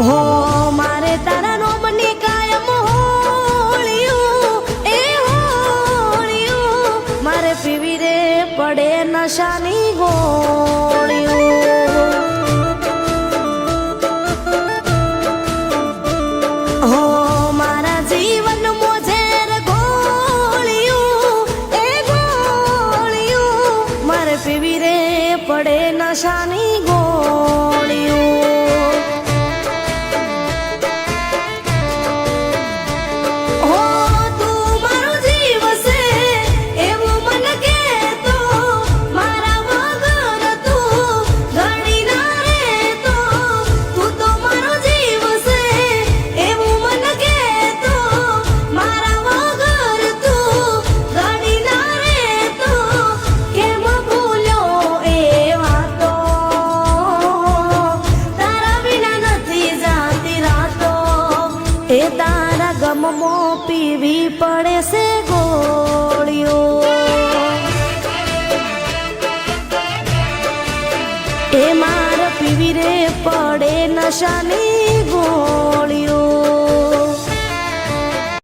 હો મારે તારા રોમની કાયમ હોળિયું એ હોળિયું મારે પીવી રે પડે નશાની ગોળિયું હો મારા જીવન મોજેર ગોળિયું એ ગોળિયું મારે પીવી રે પડે નશાની ગોળિયું હો તું મારો જીવ છે એવું મન કહેતો મારા વગર તું ઘડી ના રહેતો તું તો મારો જીવ છે એવું મન કહેતો મારા વગર તું ઘડી ના રહેતો કેમ ભૂલ્યો એ વાતો તારા વિના નથી જાતી રાતો એ તારા ગમમો પીવી પડે છે ગોળીઓ એ માર પીવી રે પડે નશાની ગોળીઓ